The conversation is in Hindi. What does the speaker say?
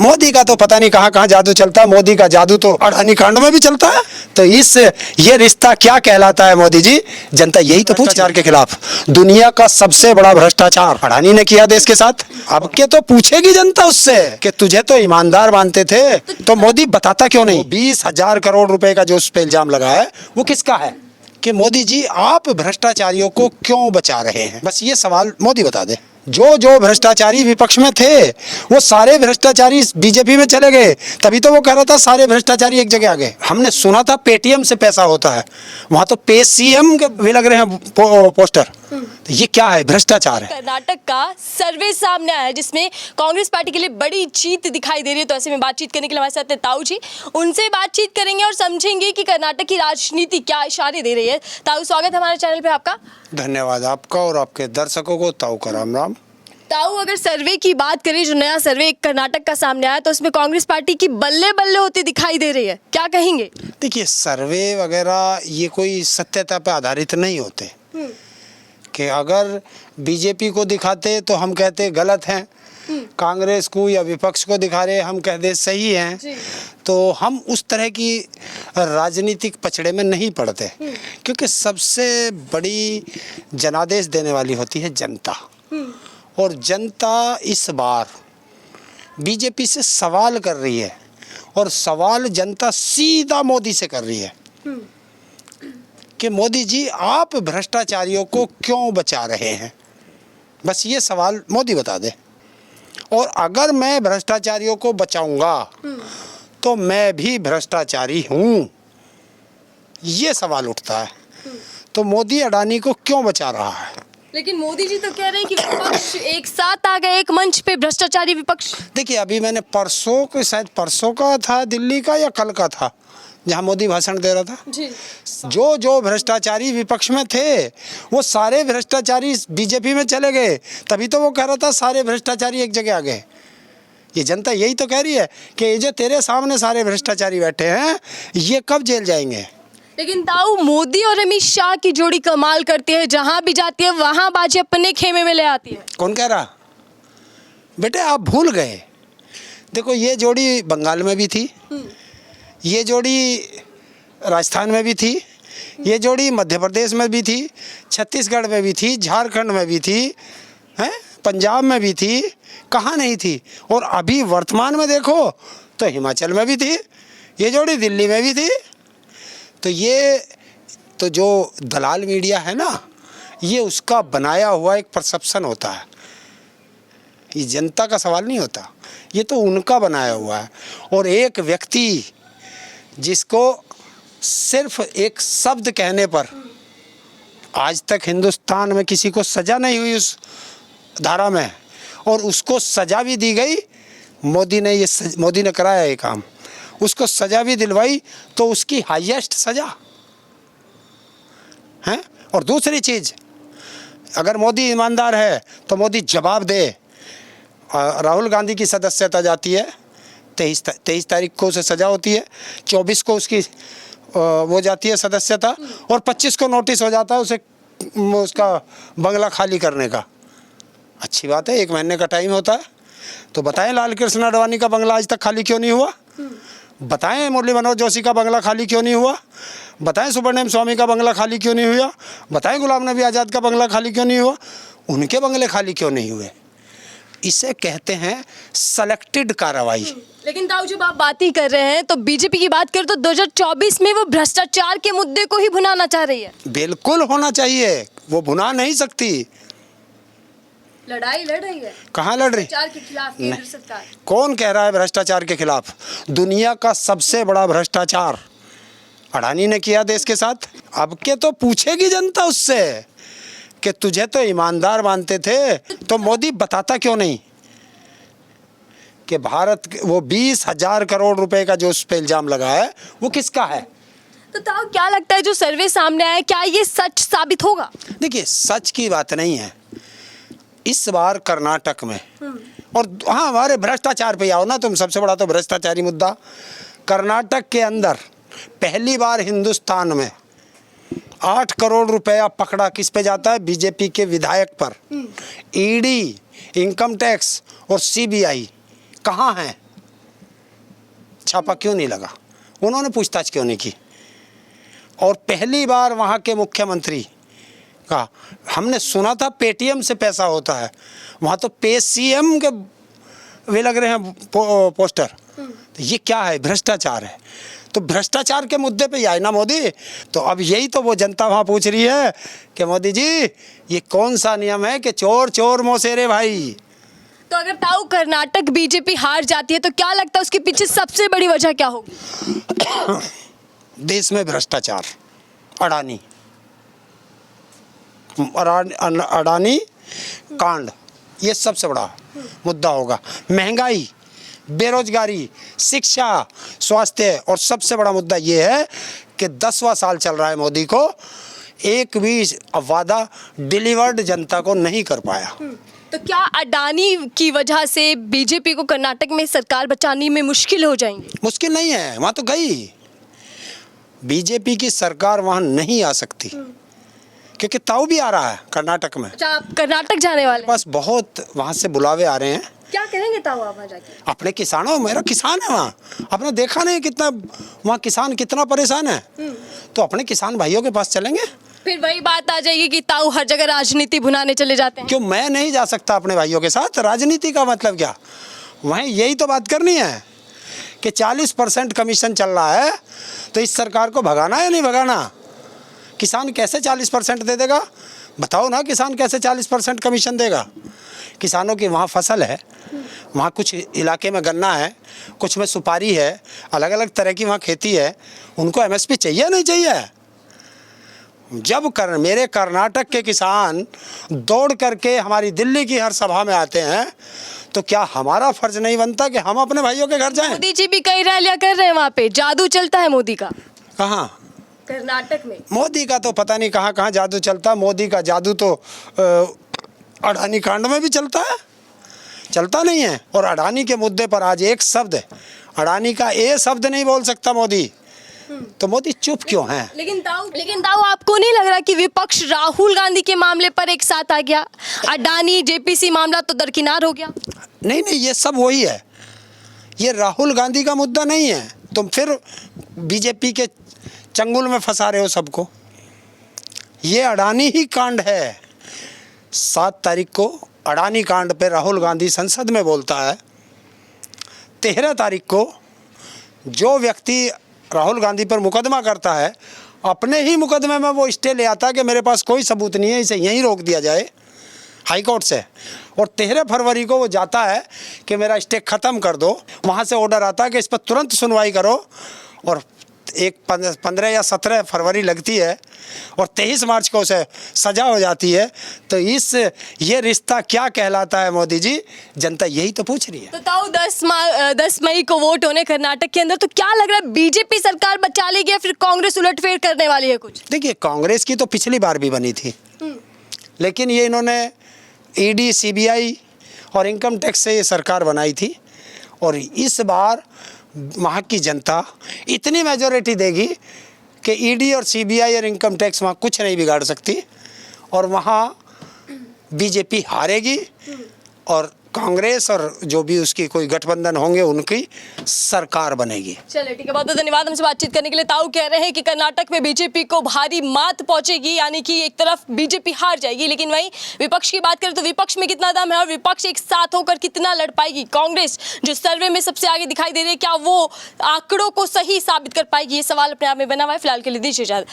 मोदी का तो पता नहीं कहाँ कहाँ जादू चलता है। मोदी का जादू तो अडानी कांड में भी चलता है। तो ये रिश्ता क्या कहलाता है मोदी जी? जनता यही तो भ्रष्टाचार के खिलाफ, दुनिया का सबसे बड़ा भ्रष्टाचार अडानी ने किया देश के साथ। अब के तो पूछेगी जनता उससे कि तुझे तो ईमानदार मानते थे, तो मोदी बताता क्यों नहीं? 20,000 करोड़ रुपए का जो उस पे इल्जाम लगा है वो किसका है? कि मोदी जी आप भ्रष्टाचारियों को क्यों बचा रहे हैं? बस ये सवाल मोदी बता दे। जो जो भ्रष्टाचारी विपक्ष में थे वो सारे भ्रष्टाचारी बीजेपी में चले गए, तभी तो वो कह रहा था सारे भ्रष्टाचारी एक जगह आ गए। हमने सुना था पेटीएम से पैसा होता है, वहां तो पे सीएम के भी लग रहे हैं पोस्टर। तो ये क्या है? भ्रष्टाचार है। कर्नाटक का सर्वे सामने आया है जिसमें कांग्रेस पार्टी के लिए बड़ी जीत दिखाई दे रही है। तो ऐसे में बातचीत करने के लिए हमारे साथ है ताऊ जी, उनसे बातचीत करेंगे और समझेंगे कि कर्नाटक की राजनीति क्या इशारे दे रही है। ताऊ, स्वागत है हमारे चैनल पे आपका। धन्यवाद आपका और आपके दर्शकों को ताऊ का राम राम। ताऊ, अगर सर्वे की बात करें, जो नया सर्वे कर्नाटक का सामने आया, तो उसमें कांग्रेस पार्टी की बल्ले बल्ले होती दिखाई दे रही है, क्या कहेंगे? देखिए, सर्वे वगैरह ये कोई सत्यता पर आधारित नहीं होते कि अगर बीजेपी को दिखाते तो हम कहते गलत हैं, कांग्रेस को या विपक्ष को दिखा रहे हम कहते सही हैं। तो हम उस तरह की राजनीतिक पचड़े में नहीं पड़ते, क्योंकि सबसे बड़ी जनादेश देने वाली होती है जनता। और जनता इस बार बीजेपी से सवाल कर रही है, और सवाल जनता सीधा मोदी से कर रही है कि मोदी जी आप भ्रष्टाचारियों को क्यों बचा रहे हैं? बस ये सवाल मोदी बता दे। और अगर मैं भ्रष्टाचारियों को बचाऊंगा तो मैं भी भ्रष्टाचारी हूँ, ये सवाल उठता है। तो मोदी अडानी को क्यों बचा रहा है? लेकिन मोदी जी तो कह रहे हैं कि विपक्ष एक साथ आ गए एक मंच पे, भ्रष्टाचारी विपक्ष। देखिए, अभी मैंने शायद परसों का था दिल्ली का या कल का था, जहाँ मोदी भाषण दे रहा था जी। जो जो भ्रष्टाचारी विपक्ष में थे वो सारे भ्रष्टाचारी बीजेपी में चले गए, तभी तो वो कह रहा था सारे भ्रष्टाचारी एक जगह आ गए। ये जनता यही तो कह रही है कि ये जो तेरे सामने सारे भ्रष्टाचारी बैठे हैं ये कब जेल जाएंगे। लेकिन ताऊ, मोदी और अमित शाह की जोड़ी कमाल करती है, जहां भी जाती है वहां बाजी अपने खेमे में ले आती है। कौन कह रहा? बेटे आप भूल गए। देखो, ये जोड़ी बंगाल में भी थी, ये जोड़ी राजस्थान में भी थी, ये जोड़ी मध्य प्रदेश में भी थी, छत्तीसगढ़ में भी थी, झारखंड में भी थी, हैं, पंजाब में भी थी, कहाँ नहीं थी। और अभी वर्तमान में देखो तो हिमाचल में भी थी, ये जोड़ी दिल्ली में भी थी। तो ये तो जो दलाल मीडिया है ना, ये उसका बनाया हुआ एक परसेप्शन होता है, ये जनता का सवाल नहीं होता, ये तो उनका बनाया हुआ है। और एक व्यक्ति जिसको सिर्फ एक शब्द कहने पर आज तक हिंदुस्तान में किसी को सज़ा नहीं हुई उस धारा में, और उसको सज़ा भी दी गई, मोदी ने कराया ये काम, उसको सज़ा भी दिलवाई, तो उसकी हाईएस्ट सज़ा है। और दूसरी चीज़, अगर मोदी ईमानदार है तो मोदी जवाब दे। राहुल गांधी की सदस्यता जाती है, 23 तारीख को उसे सज़ा होती है, 24 को उसकी वो जाती है सदस्यता, और 25 को नोटिस हो जाता है उसे उसका बंगला खाली करने का। अच्छी बात है, 1 महीने का टाइम होता है। तो बताएं लाल कृष्ण आडवाणी का बंगला आज तक खाली क्यों नहीं हुआ? बताएं मुरली मनोहर जोशी का बंगला खाली क्यों नहीं हुआ? बताएं सुब्रमण्यम स्वामी का बंगला खाली क्यों नहीं हुआ? बताएं गुलाम नबी आज़ाद का बंगला खाली क्यों नहीं हुआ? उनके बंगले खाली क्यों नहीं हुए? इसे कहते हैं सेलेक्टेड कार्रवाई। लेकिन ताऊ, जब आप बात ही कर रहे हैं तो बीजेपी की बात करें तो 2024 में वो भ्रष्टाचार के मुद्दे को ही भुनाना चाह रही है। बिल्कुल होना चाहिए, वो भुना नहीं सकती। लड़ाई लड़ रही है। कहाँ लड़ रही? भ्रष्टाचार के खिलाफ केंद्र सरकार। कौन कह रहा है भ्रष्टाचार के खिलाफ? दुनिया का सबसे बड़ा भ्रष्टाचार अडानी ने किया देश के साथ। अब के तो पूछेगी जनता उससे कि तुझे तो ईमानदार मानते थे, तो मोदी बताता क्यों नहीं कि भारत वो 20,000 करोड़ रुपए का जो उस पे इल्जाम लगा है वो किसका है? तो ताऊ, क्या लगता है जो सर्वे सामने आया, क्या ये सच साबित होगा? देखिए, सच की बात नहीं है इस बार कर्नाटक में। और हाँ, हमारे भ्रष्टाचार पे आओ ना तुम, सबसे बड़ा तो भ्रष्टाचारी मुद्दा। कर्नाटक के अंदर पहली बार हिंदुस्तान में 8 करोड़ रुपया पकड़ा किस पे जाता है? बीजेपी के विधायक पर। ईडी, इनकम टैक्स और सीबीआई कहाँ हैं? छापा क्यों नहीं लगा, उन्होंने पूछताछ क्यों नहीं की। और पहली बार वहाँ के मुख्यमंत्री का हमने सुना था पेटीएम से पैसा होता है, वहाँ तो पेसीएम के वे लग रहे हैं पोस्टर। तो ये क्या है, भ्रष्टाचार है। तो भ्रष्टाचार के मुद्दे पे ही आए ना मोदी। तो अब यही तो वो जनता वहाँ पूछ रही है कि मोदी जी ये कौन सा नियम है कि चोर चोर मोसेरे भाई। तो अगर ताऊ कर्नाटक बीजेपी हार जाती है तो क्या लगता है उसके पीछे सबसे बड़ी वजह क्या होगी? देश में भ्रष्टाचार, अडानी कांड, ये सबसे बड़ा मुद्दा होगा। महंगाई, बेरोजगारी, शिक्षा, स्वास्थ्य, और सबसे बड़ा मुद्दा ये है कि 10वां साल चल रहा है मोदी को, एक भी वादा डिलीवर्ड जनता को नहीं कर पाया। तो क्या अडानी की वजह से बीजेपी को कर्नाटक में सरकार बचाने में मुश्किल हो जाएंगी? मुश्किल नहीं है, वहाँ तो गई बीजेपी की सरकार, वहाँ नहीं आ सकती क्योंकि ताऊ भी आ रहा है कर्नाटक में। अच्छा, आप कर्नाटक जाने वाले हैं? बस बहुत वहाँ से बुलावे आ रहे हैं। क्या करेंगे ताऊ आप वहाँ जाके? अपने किसानों, मेरा किसान है वहाँ, आपने देखा नहीं कितना वहाँ किसान कितना परेशान है, तो अपने किसान भाइयों के पास चलेंगे। फिर वही बात आ जाएगी कि ताऊ हर जगह राजनीति भुनाने चले जाते हैं। क्यों मैं नहीं जा सकता अपने भाइयों के साथ? राजनीति का मतलब क्या, वहीं यही तो बात करनी है कि 40% कमीशन चल रहा है, तो इस सरकार को भगाना है नहीं भगाना? किसान कैसे 40% दे देगा, बताओ ना, किसान कैसे 40% कमीशन देगा? किसानों की वहाँ फसल है, वहाँ कुछ इलाके में गन्ना है, कुछ में सुपारी है, अलग अलग तरह की वहाँ खेती है, उनको एमएसपी चाहिए नहीं चाहिए? जब मेरे कर्नाटक के किसान दौड़ करके हमारी दिल्ली की हर सभा में आते हैं, तो क्या हमारा फर्ज नहीं बनता कि हम अपने भाइयों के घर जाएं? मोदी जी भी कई रैलियां कर रहे हैं वहाँ पे, जादू चलता है मोदी का। कहाँ? कर्नाटक में। मोदी का तो पता नहीं कहाँ कहाँ जादू चलता। मोदी का जादू तो अडानी कांड में भी चलता है, चलता नहीं है। और अडानी के मुद्दे पर आज एक शब्द, अडानी का ए शब्द नहीं बोल सकता मोदी, तो मोदी चुप क्यों है? लेकिन ताऊ आपको नहीं लग रहा कि विपक्ष राहुल गांधी के मामले पर एक साथ आ गया? अडानी जेपीसी मामला तो दरकिनार हो गया। नहीं, ये सब वही है, ये राहुल गांधी का मुद्दा नहीं है। तुम फिर बीजेपी के चंगुल में फंसा रहे हो सबको। ये अडानी ही कांड है। 7 तारीख को अडानी कांड पे राहुल गांधी संसद में बोलता है। 13 तारीख को जो व्यक्ति राहुल गांधी पर मुकदमा करता है, अपने ही मुकदमे में वो स्टे ले आता है कि मेरे पास कोई सबूत नहीं है, इसे यहीं रोक दिया जाए हाई कोर्ट से। और 13 फरवरी को वो जाता है कि मेरा स्टे ख़त्म कर दो, वहाँ से ऑर्डर आता है कि इस पर तुरंत सुनवाई करो। और 15 या 17 फरवरी लगती है और 23 मार्च को उसे सज़ा हो जाती है। तो ये रिश्ता क्या कहलाता है मोदी जी? जनता यही तो पूछ रही है। तो ताऊ 10 मई को वोट होने कर्नाटक के अंदर, तो क्या लग रहा है बीजेपी सरकार बचा लेगी या फिर कांग्रेस उलटफेर करने वाली है कुछ? देखिए, कांग्रेस की तो पिछली बार भी बनी थी, लेकिन ये इन्होंने ईडी, सीबीआई और इनकम टैक्स से ये सरकार बनाई थी। और इस बार वहाँ की जनता इतनी मेजॉरिटी देगी कि ईडी और सीबीआई और इनकम टैक्स वहाँ कुछ नहीं बिगाड़ सकती, और वहाँ बीजेपी हारेगी और कांग्रेस और जो भी उसकी कोई गठबंधन होंगे उनकी सरकार बनेगी। चलिए ठीक है, बहुत बहुत धन्यवाद हमसे बातचीत करने के लिए। ताऊ कह रहे हैं कि कर्नाटक में बीजेपी को भारी मात पहुंचेगी, यानी कि एक तरफ बीजेपी हार जाएगी, लेकिन वहीं विपक्ष की बात करें तो विपक्ष में कितना दम है और विपक्ष एक साथ होकर कितना लड़ पाएगी? कांग्रेस जो सर्वे में सबसे आगे दिखाई दे रही है, क्या वो आंकड़ों को सही साबित कर पाएगी? ये सवाल अपने आप में बना हुआ है। फिलहाल के लिए दीजिए इजाजत।